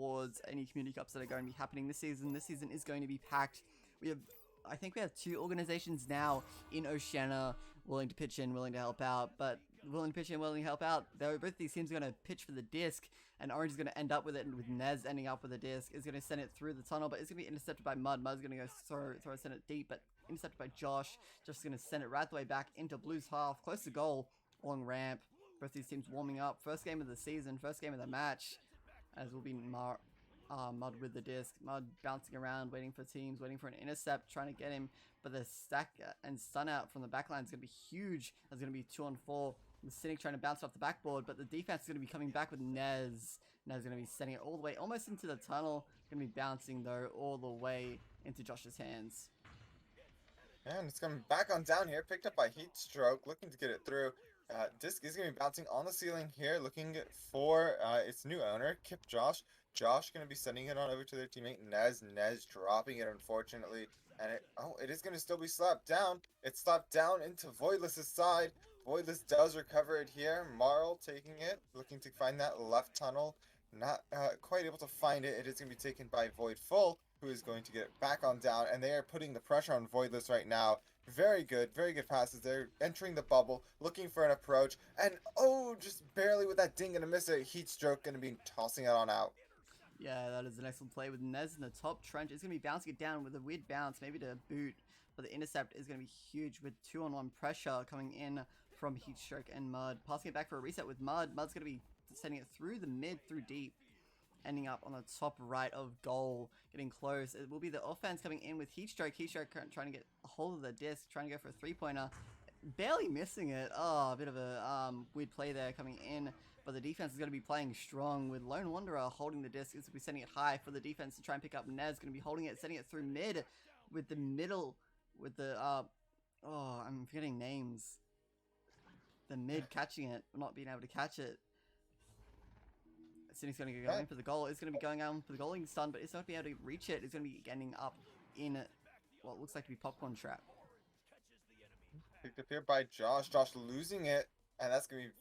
towards any community cups that are going to be happening this season. This season is going to be packed. I think we have 2 organizations now in Oceania willing to pitch in, willing to help out, but willing to pitch in, willing to help out. Both these teams are going to pitch for the disc, and Orange is going to end up with it, and with Nez ending up with the disc, is going to send it through the tunnel, but it's going to be intercepted by Mud. Mud's going to go send it deep, but intercepted by Josh. Josh is going to send it right the way back into Blue's half, close to goal, long ramp. Both these teams warming up. First game of the season, first game of the match, as will be Mud with the disc. Mud bouncing around, waiting for teams, waiting for an intercept, trying to get him. But the stack and stun out from the backline is going to be huge. There's going to be 2-on-4. The Cynic trying to bounce off the backboard, but the defense is going to be coming back with Nez. Nez is going to be sending it all the way, almost into the tunnel. Going to be bouncing, though, all the way into Josh's hands. And it's coming back on down here, picked up by Heatstroke, looking to get it through. Disc is going to be bouncing on the ceiling here, looking for its new owner, Kip Josh. Josh going to be sending it on over to their teammate Nez. Nez dropping it, unfortunately. And it is going to still be slapped down. It's slapped down into Voidless' side. Voidless does recover it here. Marl taking it, looking to find that left tunnel. Not quite able to find it. It is going to be taken by Voidfull, who is going to get it back on down, and they are putting the pressure on Voidless right now. Very good passes. They're entering the bubble, looking for an approach, and just barely with that ding and a miss, a Heatstroke going to be tossing it on out. Yeah, that is an excellent play with Nez in the top trench. It's going to be bouncing it down with a weird bounce, maybe to boot, but the intercept is going to be huge with 2-on-1 pressure coming in from Heatstroke and Mud. Passing it back for a reset with Mud. Mud's going to be sending it through the mid, through deep, ending up on the top right of goal, getting close. It will be the offense coming in with Heatstroke. Heatstroke trying to get a hold of the disc, trying to go for a 3-pointer. Barely missing it. Oh, a bit of a weird play there coming in. But the defense is going to be playing strong with Lone Wanderer holding the disc. It's going to be sending it high for the defense to try and pick up. Nez going to be holding it, sending it through mid with the middle, with the, I'm forgetting names. The mid catching it, not being able to catch it. Cynic's going to go in for the goal. It's going to be going on for the goaling stun, but it's not going to be able to reach it. It's going to be ending up in what looks like to be Popcorn Trap. Picked up here by Josh. Josh losing it, and that's going to be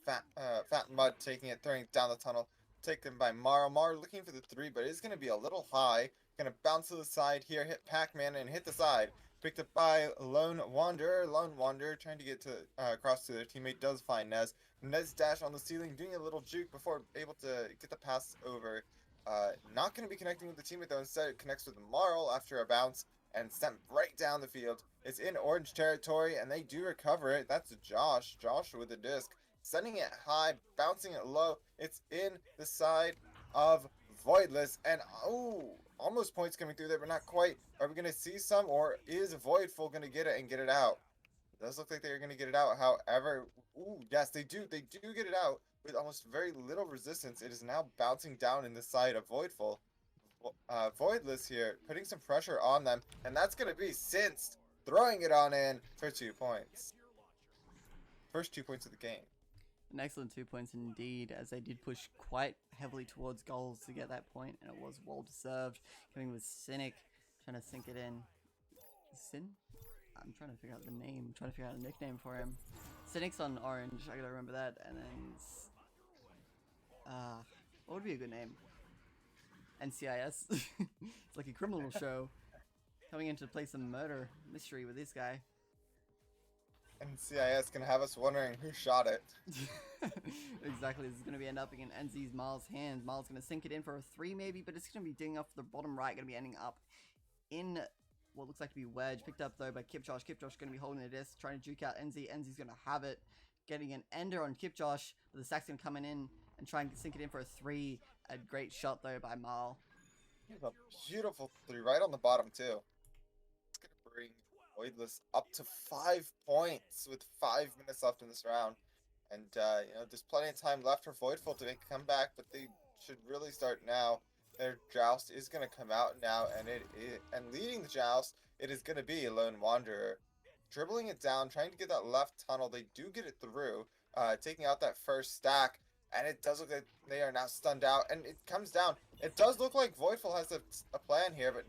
Fat Mud taking it, throwing it down the tunnel. Taken by Mara. Mara looking for the 3, but it's going to be a little high. Going to bounce to the side here, hit Pac-Man, and hit the side. Picked up by Lone Wanderer. Lone Wanderer trying to get to across to their teammate. Does find Nez. Nez dash on the ceiling, doing a little juke before able to get the pass over. Not going to be connecting with the teammate, though. Instead, it connects with Marl after a bounce and sent right down the field. It's in orange territory, and they do recover it. That's Josh. Josh with the disc. Sending it high, bouncing it low. It's in the side of Voidless, and almost points coming through there, but not quite. Are we going to see some, or is Voidfull going to get it and get it out? It does look like they're going to get it out. However, yes, they do. They do get it out with almost very little resistance. It is now bouncing down in the side of Voidfull. Voidless here, putting some pressure on them, and that's going to be Cinced throwing it on in for 2 points. First 2 points of the game. An excellent 2 points indeed, as they did push quite heavily towards goals to get that point, and it was well deserved. Coming with Cynic, trying to sink it in. Sin? I'm trying to figure out the name, trying to figure out a nickname for him. Cynic's on orange, I gotta remember that, and then what would be a good name? NCIS. It's like a criminal show. Coming in to play some murder mystery with this guy. NCIS gonna have us wondering who shot it. Exactly, this is gonna be end up in NZ's Miles' hands. Miles gonna sink it in for a 3 maybe, but it's gonna be dinging off the bottom right, gonna be ending up in what looks like to be wedge. Picked up though by Kip Josh. Kip Josh gonna be holding the disc, trying to juke out NZ. NZ's gonna have it. Getting an ender on Kip Josh, but the sack's gonna come in and try and sink it in for a 3. A great shot though by Marl. A beautiful 3 right on the bottom too. It's gonna bring Voidless up to 5 points with 5 minutes left in this round, and there's plenty of time left for Voidfull to make a comeback, but they should really start now. Their joust is going to come out now, and leading the joust, it is going to be Lone Wanderer. Dribbling it down, trying to get that left tunnel. They do get it through, taking out that first stack, and it does look like they are now stunned out, and it comes down. It does look like Voidfull has a plan here, but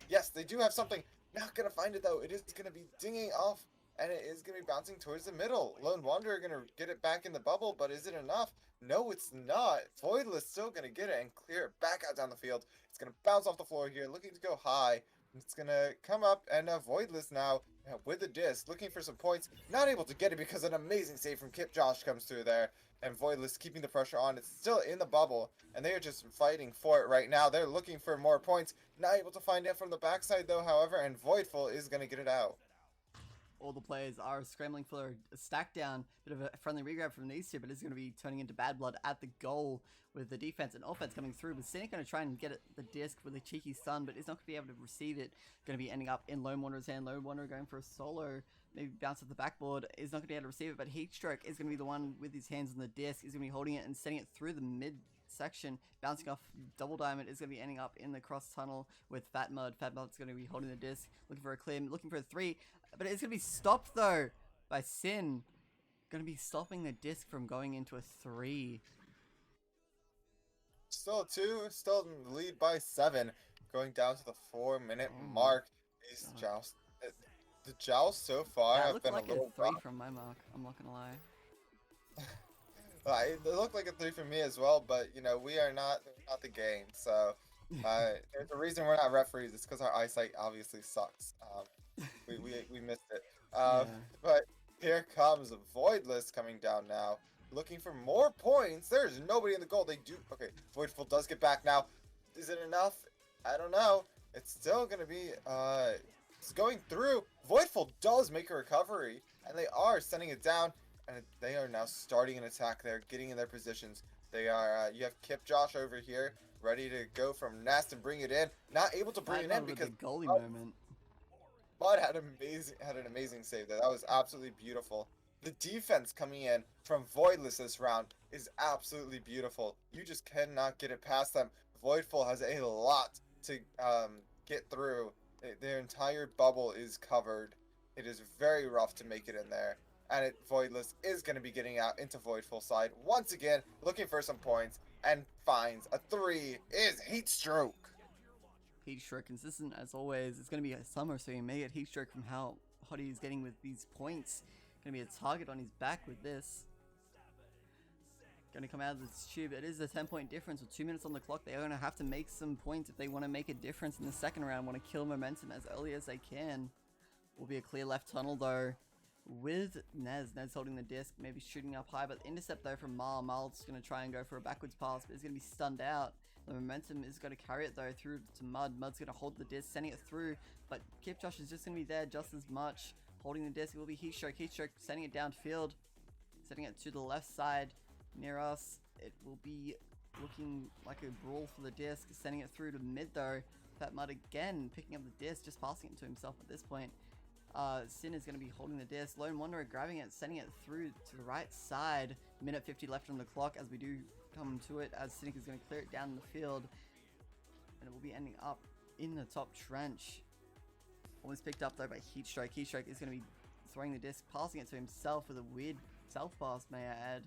yes, they do have something. Not going to find it, though. It is going to be dinging off and it is going to be bouncing towards the middle. Lone Wanderer going to get it back in the bubble, but is it enough? No, it's not. Voidless still going to get it and clear it back out down the field. It's going to bounce off the floor here, looking to go high. It's going to come up, and Voidless now with the disc, looking for some points. Not able to get it because an amazing save from Kip Josh comes through there. And Voidless keeping the pressure on. It's still in the bubble, and they are just fighting for it right now. They're looking for more points. Not able to find it from the backside, though, however, and Voidfull is going to get it out. All the players are scrambling for a stack down. Bit of a friendly regrab from these two, but it's going to be turning into bad blood at the goal with the defense and offense coming through. But Cynic going to try and get the disc with a cheeky stun, but is not going to be able to receive it. Going to be ending up in Lone Wanderer's hand. Lone Wanderer going for a solo. Maybe bounce off the backboard. Is not going to be able to receive it, but Heatstroke is going to be the one with his hands on the disc. He's going to be holding it and sending it through the mid section, bouncing off Double Diamond. Is going to be ending up in the cross tunnel with Fat Mud. Fat Mud's going to be holding the disc, looking for a clear, looking for a 3, but it's going to be stopped though by Sin. Going to be stopping the disc from going into a 3. Still 2, still in the lead by 7, going down to the 4-minute mark. These jousts, the jousts so far That have looked been like a little 3 rough. from my mark. I'm not going to lie. It looked like a 3 for me as well, but you know we are not the game, so there's a reason we're not referees. It's because our eyesight obviously sucks. We missed it. Yeah. But here comes Voidless coming down now, looking for more points. There's nobody in the goal. They do okay. Voidfull does get back now. Is it enough? I don't know. It's still gonna be it's going through. Voidfull does make a recovery, and they are sending it down. And they are now starting an attack there, getting in their positions. They are, you have Kip Josh over here, ready to go from Nest and bring it in. Not able to bring it in because the goalie moment. Bud had an amazing save there. That was absolutely beautiful. The defense coming in from Voidless this round is absolutely beautiful. You just cannot get it past them. Voidfull has a lot to get through. Their entire bubble is covered. It is very rough to make it in there. And Voidless is going to be getting out into Voidfull side once again, looking for some points, and finds a 3 is Heatstroke. Heatstroke consistent as always. It's going to be a summer, so you may get Heatstroke from how hot he's getting with these points. Going to be a target on his back with this. Going to come out of this tube. It is a 10-point difference with 2 minutes on the clock. They're going to have to make some points if they want to make a difference in the second round. Want to kill momentum as early as they can. Will be a clear left tunnel though. With Nez holding the disc, maybe shooting up high, but the intercept though from Marl. Marl's going to try and go for a backwards pass, but he's going to be stunned out. The momentum is going to carry it though through to Mud. Mud's going to hold the disc, sending it through, but Kip Josh is just going to be there just as much. Holding the disc, it will be Heatstroke. Heatstroke sending it downfield, sending it to the left side near us. It will be looking like a brawl for the disc, sending it through to mid though. Fat Mud again picking up the disc, just passing it to himself at this point. Sin is going to be holding the disc. Lone Wanderer grabbing it, sending it through to the right side. Minute 50 left on the clock as we do come to it, as Cynic is going to clear it down the field. And it will be ending up in the top trench. Almost picked up though by Heatstroke. Heatstroke is going to be throwing the disc, passing it to himself with a weird self-pass, may I add.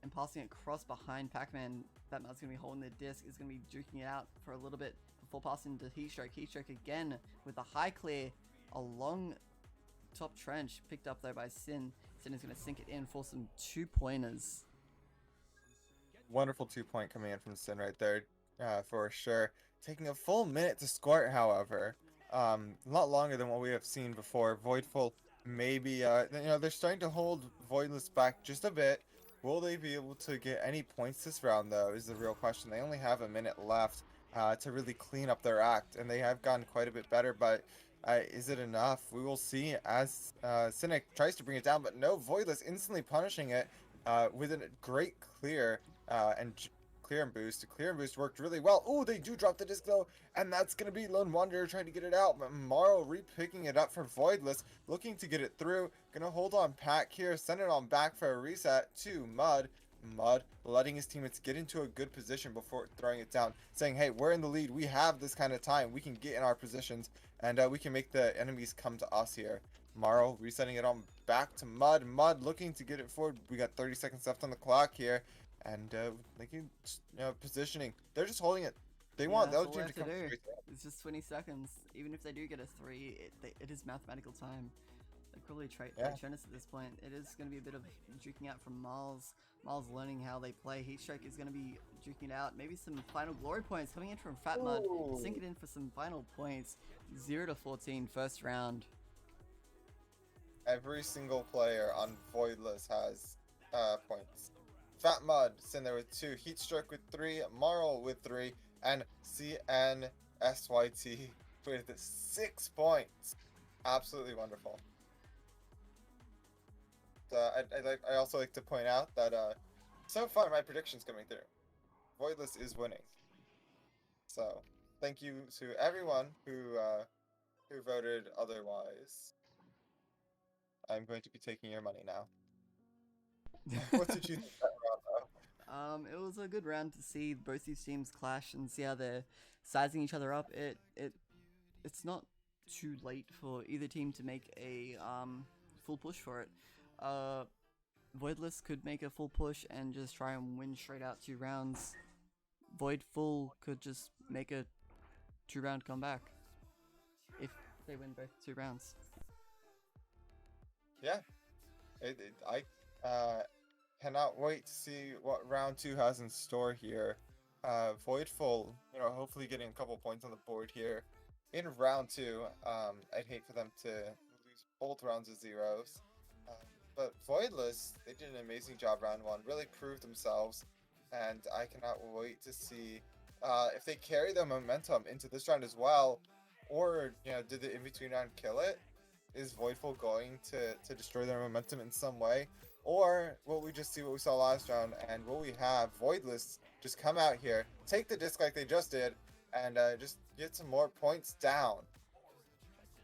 And passing it across behind Pac-Man. Batman's going to be holding the disc, is going to be juking it out for a little bit before passing to Heatstroke. Heatstroke again with a high clear. A long top trench picked up though by Sin. Sin is going to sink it in for some 2-pointers. Wonderful 2-point coming in from Sin right there, for sure. Taking a full minute to score it, however. A lot longer than what we have seen before. Voidfull maybe, they're starting to hold Voidless back just a bit. Will they be able to get any points this round though is the real question. They only have a minute left to really clean up their act, and they have gotten quite a bit better, but is it enough? We will see as Cynic tries to bring it down, but no, Voidless instantly punishing it with a great clear and clear and boost. The clear and boost worked really well. Oh, they do drop the disc though, and that's going to be Lone Wanderer trying to get it out, but Marl re-picking it up for Voidless, looking to get it through. Going to hold on Pack here, send it on back for a reset to Mud. Mud letting his teammates get into a good position before throwing it down, saying, hey, we're in the lead, we have this kind of time, we can get in our positions, and we can make the enemies come to us here. Marl resetting it on back to Mud. Mud looking to get it forward. We got 30 seconds left on the clock here, and making positioning. They're just holding it. They want the other team to come straight. It's just 20 seconds. Even if they do get a 3, it is mathematical time. They'd probably trade Yeah. Trinus at this point. It is going to be a bit of duking out from Miles. Miles learning how they play. Heatstroke is going to be duking it out. Maybe some final glory points coming in from Fat Mud. Ooh. Sink it in for some final points. 0 to 14 first round. Every single player on Voidless has points. Fat Mud sitting there with 2, Heatstroke with 3, Marl with 3, and CNSYT with 6 points. Absolutely wonderful. I also like to point out that so far my predictions coming through. Voidless is winning. So thank you to everyone who voted otherwise. I'm going to be taking your money now. What did you think that round, though? It was a good round to see both these teams clash and see how they're sizing each other up. It's not too late for either team to make a full push for it. Voidless could make a full push and just try and win straight out 2 rounds. Voidfull could just make a 2-round comeback if they win both 2 rounds. Yeah, I cannot wait to see what round 2 has in store here. Voidfull, hopefully getting a couple points on the board here in round 2. I'd hate for them to lose both rounds of zeros. But Voidless, they did an amazing job round 1, really proved themselves, and I cannot wait to see if they carry the momentum into this round as well, or did the in-between round kill it? Is Voidfull going to destroy their momentum in some way? Or will we just see what we saw last round, and will we have Voidless just come out here, take the disc like they just did, and just get some more points down?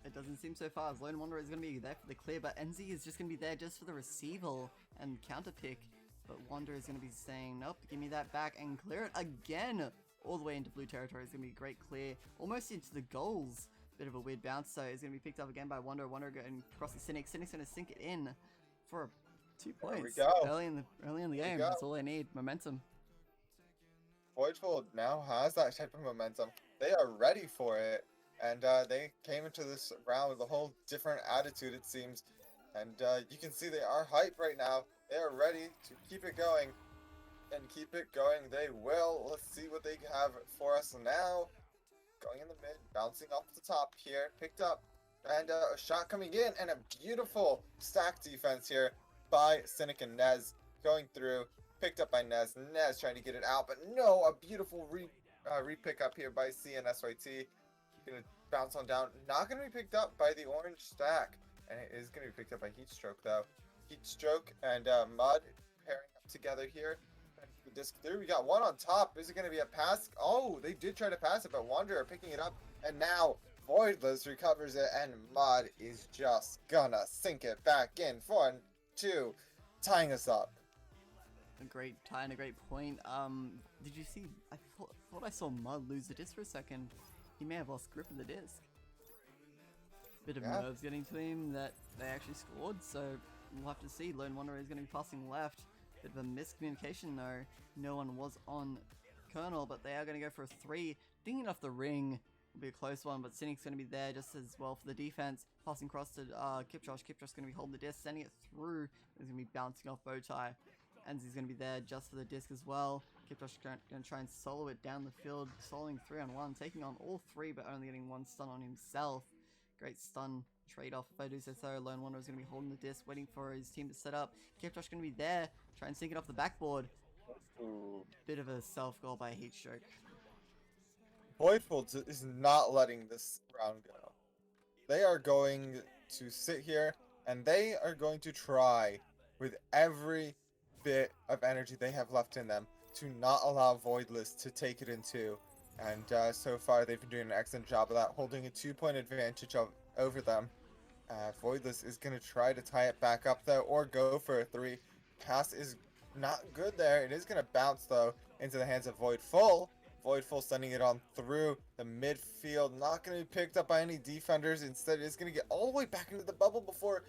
It doesn't seem so far. Lone Wanderer is going to be there for the clear, but NZ is just going to be there just for the receival and counter pick. But Wanderer is going to be saying, nope, give me that back and clear it again. All the way into blue territory. It's going to be a great clear. Almost into the goals. Bit of a weird bounce, so it's going to be picked up again by Wanderer. Wanderer going across the Cynic. Cynic's going to sink it in for 2 points. There we go. Early in the game. That's all they need. Momentum. Voidfull now has that type of momentum. They are ready for it. And they came into this round with a whole different attitude, it seems. And you can see they are hyped right now. They are ready to keep it going. And keep it going they will. Let's see what they have for us now. Going in the mid, bouncing off the top here. Picked up. And a shot coming in. And a beautiful stack defense here by Cynic and Nez. Going through. Picked up by Nez. Nez trying to get it out. But no, a beautiful re-pick up here by CNSYT. Gonna bounce on down. Not gonna be picked up by the orange stack. And it is gonna be picked up by Heatstroke though. Heatstroke and Mud pairing up together here. The disc through. We got one on top. Is it gonna be a pass? Oh, they did try to pass it, but Wanderer picking it up. And now Voidless recovers it, and Mud is just gonna sink it back in for 2, tying us up. A great tie and a great point. Did you see? I thought I saw Mud lose the disc for a second. He may have lost grip of the disc. Bit of nerves getting to him that they actually scored, so we'll have to see. Lone Wanderer is going to be passing left. Bit of a miscommunication though. No one was on Colonel, but they are going to go for a 3. Dinging off the ring. Will be a close one, but Cynic's going to be there just as well for the defense. Passing across to Kipjosh. Kipjosh's going to be holding the disc, sending it through. It's going to be bouncing off Bowtie. Enzi's going to be there just for the disc as well. Kipjosh going to try and solo it down the field, soloing 3-on-1, taking on all 3, but only getting 1 stun on himself. Great stun trade-off if I do say so. Lone Wanderer is going to be holding the disc, waiting for his team to set up. Kipjosh going to be there, try and sink it off the backboard. Ooh. Bit of a self-goal by Heatstroke. Voidfull is not letting this round go. They are going to sit here, and they are going to try with every bit of energy they have left in them to not allow Voidless to take it in 2. And so far they've been doing an excellent job of that, holding a 2-point advantage over them. Voidless is going to try to tie it back up though, or go for a 3. Pass is not good there. It is going to bounce though into the hands of Voidfull. Voidfull sending it on through the midfield, not going to be picked up by any defenders. Instead, it's going to get all the way back into the bubble before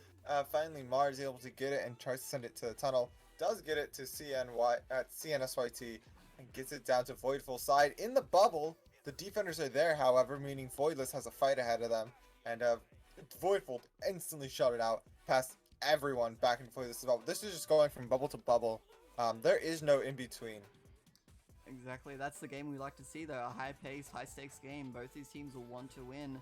finally Mars is able to get it and tries to send it to the tunnel. Does get it to CNSYT and gets it down to Voidfull's side. In the bubble, the defenders are there, however, meaning Voidless has a fight ahead of them. And Voidfull instantly shut it out past everyone back and forth. This is just going from bubble to bubble. There is no in between. Exactly, that's the game we like to see though. A high-paced, high-stakes game. Both these teams will want to win.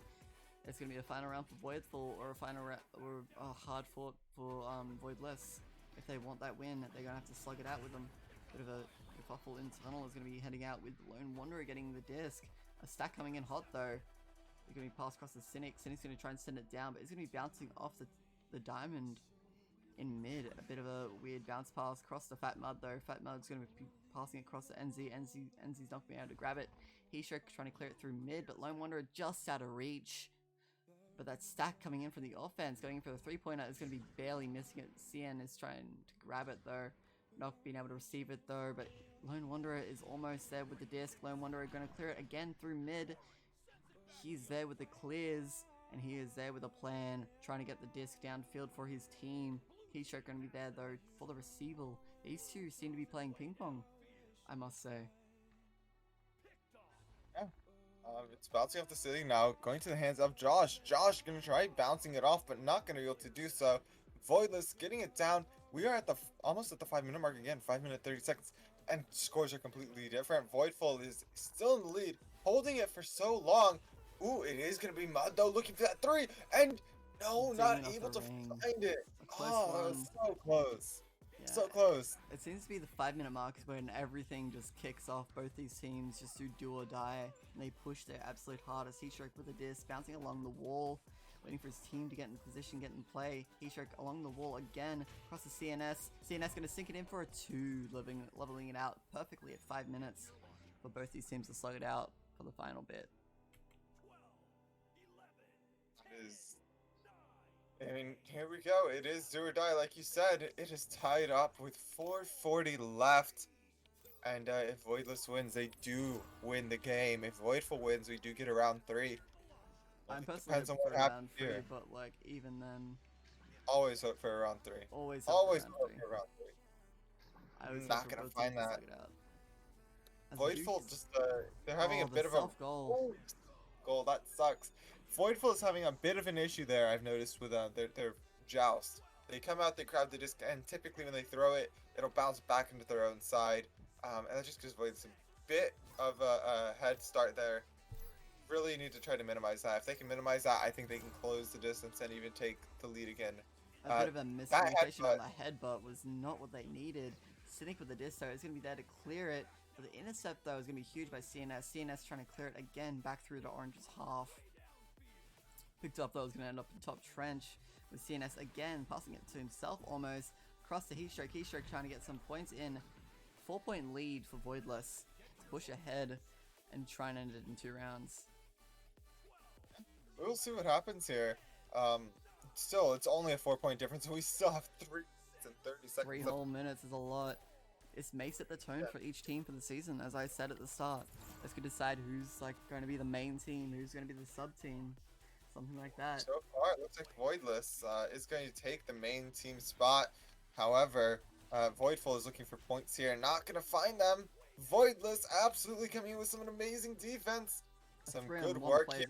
It's going to be a final round for Voidfull or a hard-fought for Voidless. If they want that win, they're going to have to slug it out with them. Bit of a kerfuffle internal is going to be heading out with Lone Wanderer getting the disc. A stack coming in hot though. It's going to be passed across the Cynic. Cynic's going to try and send it down, but it's going to be bouncing off the diamond in mid. A bit of a weird bounce pass across the Fat Mud though. Fat Mud's going to be passing across to NZ. NZ's not being able to grab it. Heatstroke trying to clear it through mid, but Lone Wanderer just out of reach. But that stack coming in from the offense, going in for the three-pointer, is going to be barely missing it. CN is trying to grab it though. Not being able to receive it though, but Lone Wanderer is almost there with the disc. Lone Wanderer going to clear it again through mid. He's there with the clears, and he is there with a plan, trying to get the disc downfield for his team. Heatstroke going to be there though for the receival. These two seem to be playing ping pong, I must say. Yeah. It's bouncing off the ceiling now, going to the hands of Josh. Josh gonna try bouncing it off, but not gonna be able to do so. Voidless getting it down. We are at the almost at the 5-minute mark again, 5 minutes 30 seconds, and scores are completely different. Voidfull is still in the lead, holding it for so long. Ooh, it is gonna be Mud though, looking for that three, and no, not able to find it. Oh, that was so close. Yeah. So close. It seems to be the 5-minute mark is when everything just kicks off. Both these teams just do or die, and they push their absolute hardest. Heatstroke with a disc, bouncing along the wall, waiting for his team to get in position, get in play. Heatstroke along the wall again, across the CNS. CNS going to sink it in for a 2, leveling it out perfectly at 5 minutes for both these teams to slug it out for the final bit. I mean, here we go. It is do or die, like you said. It is tied up with 4:40 left. And if Voidless wins, they do win the game. If Voidfull wins, we do get a round 3. I'm personally hoping for round 3, but like even then, always hope for a round 3. Always hope for a round 3. I'm not gonna find that. Voidfull just they're having a bit of a goal. That sucks. Voidfull is having a bit of an issue there, I've noticed, with their joust. They come out, they grab the disc, and typically when they throw it, it'll bounce back into their own side. And that just gives Voidless a bit of a head start there. Really need to try to minimize that. If they can minimize that, I think they can close the distance and even take the lead again. A bit of a miscommunication on the headbutt was not what they needed. Cynic with the disc, though, is going to be there to clear it. But the intercept, though, is going to be huge by CNS. CNS trying to clear it again back through to Orange's half. Picked up though, is going to end up in top trench with CNS again, passing it to himself almost. Across to Heatstroke. Heatstroke trying to get some points in. 4-point lead for Voidless to push ahead and try and end it in 2 rounds. We'll see what happens here. Still, it's only a 4-point difference, and we still have 3 minutes and 30 seconds. 3 whole minutes is a lot. This may set the tone for each team for the season, as I said at the start. This could decide who's like going to be the main team, who's going to be the sub team. Something like that. So far, it looks like Voidless is going to take the main team spot. However, Voidfull is looking for points here. Not going to find them. Voidless absolutely coming in with some amazing defense. Some good work here.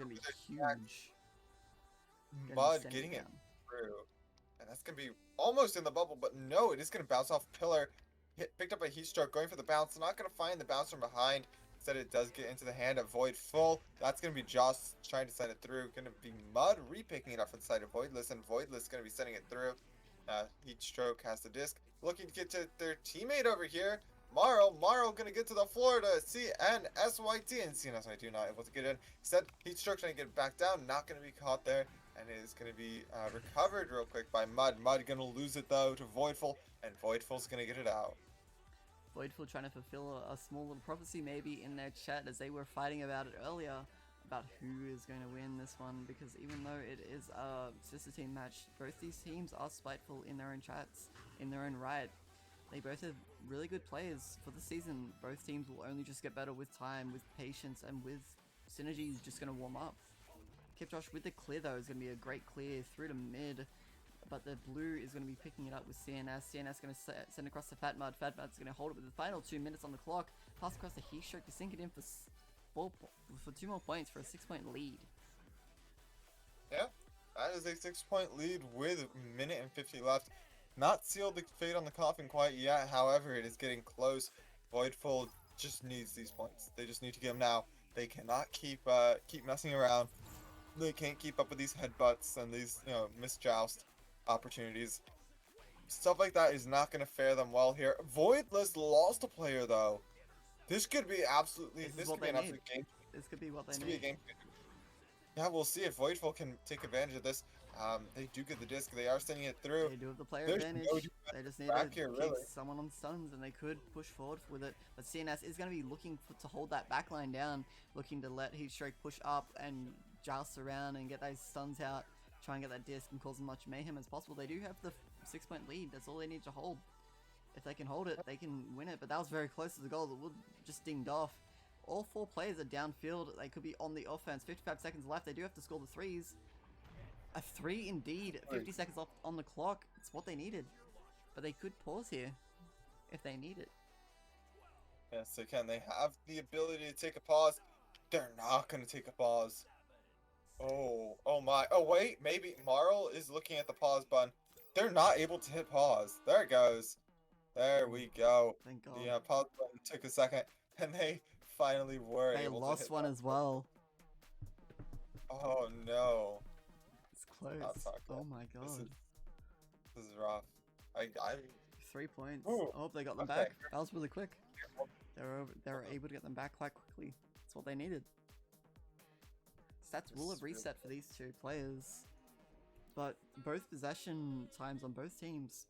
Huge. Mud getting it through. And that's going to be almost in the bubble, but no, it is going to bounce off pillar. Picked up a Heatstroke, going for the bounce. Not going to find the bounce from behind. Instead, it does get into the hand of Voidfull. That's going to be Josh trying to send it through. Going to be Mud repicking it up inside of Voidless, and Voidless going to be sending it through. Heatstroke has the disc. Looking to get to their teammate over here. Marl going to get to the floor to CNSYT, and CNSYT not able to get in. Instead, Heatstroke trying to get it back down. Not going to be caught there, and it is going to be recovered real quick by Mud. Mud going to lose it, though, to Voidfull, and Voidfull's going to get it out. Voidfull trying to fulfill a small little prophecy maybe in their chat as they were fighting about it earlier, about who is going to win this one, because even though it is a sister team match, both these teams are spiteful in their own chats, in their own right. They both have really good players for the season. Both teams will only just get better with time, with patience, and with synergy is just going to warm up. Kipjosh with the clear though is going to be a great clear through to mid. But the blue is going to be picking it up with CNS. CNS going to send across to Fat Mud. Fat Mud's going to hold it with the final 2 minutes on the clock. Pass across to Heatstroke to sink it in for 2 more points for a 6-point lead. Yeah. That is a 6-point lead with a minute and 50 left. Not sealed the fate on the coffin quite yet. However, it is getting close. Voidfull just needs these points. They just need to get them now. They cannot keep messing around. They can't keep up with these headbutts and these, missed joust opportunities. Stuff like that is not going to fare them well here. Voidless lost a player though. This could be absolutely. This could be an absolute game. This could be what they This could need. be a game. Yeah, we'll see if Voidfull can take advantage of this. They do get the disc. They are sending it through. They do have the player There's advantage. no They just need back to here, keep really. someone on stuns, and they could push forward with it. But CNS is going to be looking to hold that backline down, looking to let Heatstrike push up and joust around and get those stuns out, try and get that disc and cause as much mayhem as possible. They do have the 6-point lead. That's all they need to hold. If they can hold it, they can win it. But that was very close to the goal. That would just dinged off. All 4 players are downfield. They could be on the offense. 55 seconds left. They do have to score the threes. A 3 indeed. 50 seconds left on the clock. It's what they needed. But they could pause here if they need it. Yes, they can. They have the ability to take a pause. They're not going to take a pause. Oh my. Oh, wait. Maybe Marl is looking at the pause button. They're not able to hit pause. There it goes. There we go. Thank God. The pause button took a second, and they finally were They able to lost hit one pause. as well. Oh, no. It's close. That's not good. Oh my God. This is rough. I 3 points. Ooh, Oh, they got them okay. back. That was really quick. They were able to get them back quite quickly. That's what they needed. Stats will have reset for these 2 players. But both possession times on both teams,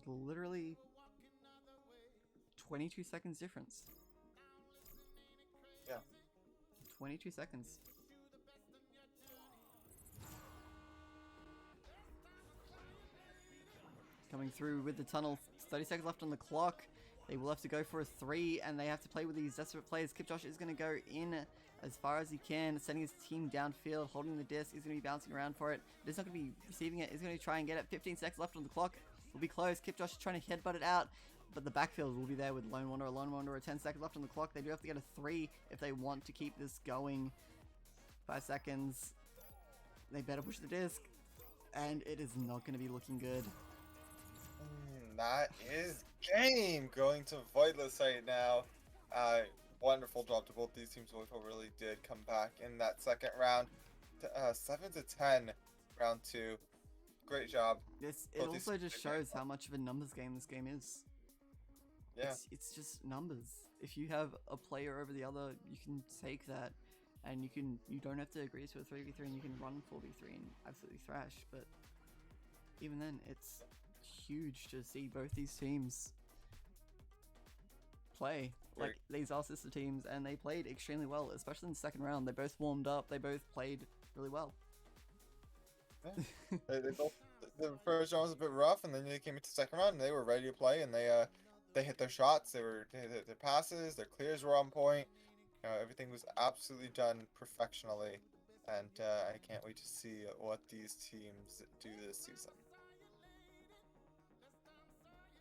literally 22 seconds difference. Yeah. 22 seconds. Coming through with the tunnel, 30 seconds left on the clock. They will have to go for a 3, and they have to play with these desperate players. Kipjosh is going to go in as far as he can, sending his team downfield, holding the disc. He's going to be bouncing around for it, but he's not going to be receiving it. He's going to try and get it. 15 seconds left on the clock. Will be close. Kipjosh is trying to headbutt it out, but the backfield will be there with Lone Wanderer. 10 seconds left on the clock. They do have to get a 3 if they want to keep this going. 5 seconds. They better push the disc, and it is not going to be looking good. That is game going to Voidless right now. Wonderful job to both these teams. Voidfull really did come back in that second round. 7-10, round 2. Great job. It Both also these just teams shows how much of a numbers game this game is. Yeah. It's just numbers. If you have a player over the other, you can take that, and you don't have to agree to a 3v3, and you can run 4v3 and absolutely thrash. But even then, it's huge to see both these teams play. Right. Like, these are sister teams, and they played extremely well, especially in the second round. They both warmed up. They both played really well. Yeah. they both, the first round was a bit rough, and then they came into the second round, and they were ready to play, and they hit their shots. They hit their passes. Their clears were on point. Everything was absolutely done perfectionally, and I can't wait to see what these teams do this season.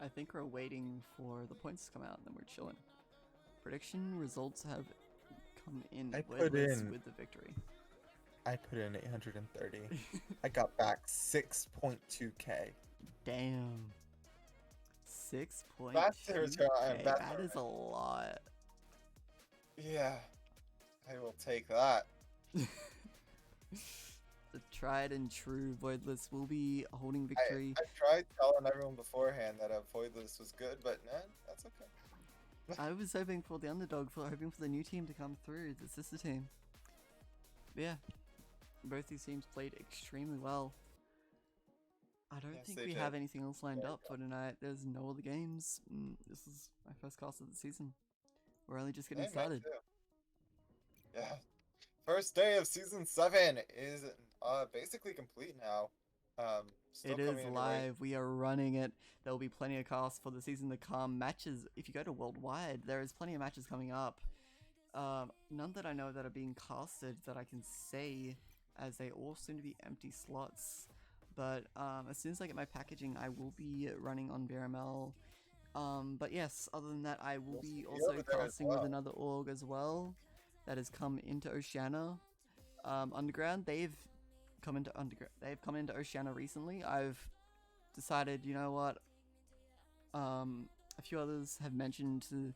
I think we're waiting for the points to come out, and then we're chilling. Prediction results have come in. I put Voidless in- with the victory. I put in 830. I got back 6.2k. Damn. 6.2. That's the return on investment. That is a lot. Yeah, I will take that. The tried and true Voidless will be holding victory. I tried telling everyone beforehand that Voidless was good, but nah, that's okay. I was hoping for the underdog, hoping for the new team to come through, the sister team. But yeah, both these teams played extremely well. I don't Yes, think they we did. have anything else lined up for tonight. There's no other games. This is my first cast of the season. We're only just getting Yeah, mine started. too. Yeah. First day of season 7 is basically complete now. Still It is coming underway. live. We are running it. There will be plenty of casts for the season to come. Matches, if you go to worldwide, there is plenty of matches coming up. None that I know that are being casted that I can say, as they all seem to be empty slots. But as soon as I get my packaging, I will be running on VRML. But yes, other than that, I will be You'll also be there as casting with well. another org as well that has come into Oceania. Underground, they've come into they've come into Oceania recently. I've decided, you know what? A few others have mentioned to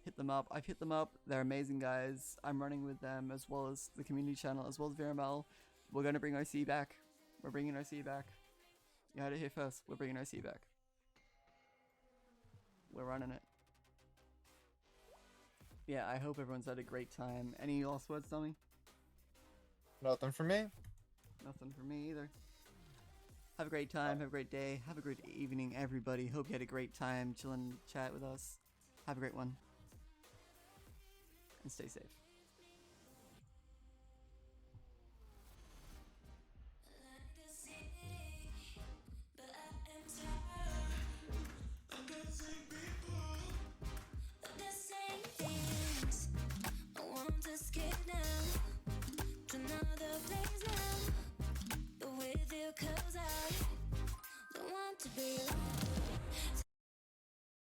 hit them up. I've hit them up. They're amazing guys. I'm running with them as well as the community channel as well as VRML. We're gonna bring OC back. We're bringing OC back. You heard it here first. We're bringing OC back. We're running it. Yeah, I hope everyone's had a great time. Any last words, Tommy? Nothing for me. Nothing for me either. Have a great time. Have a great day. Have a great evening, everybody. Hope you had a great time chilling, chat with us. Have a great one. And stay safe.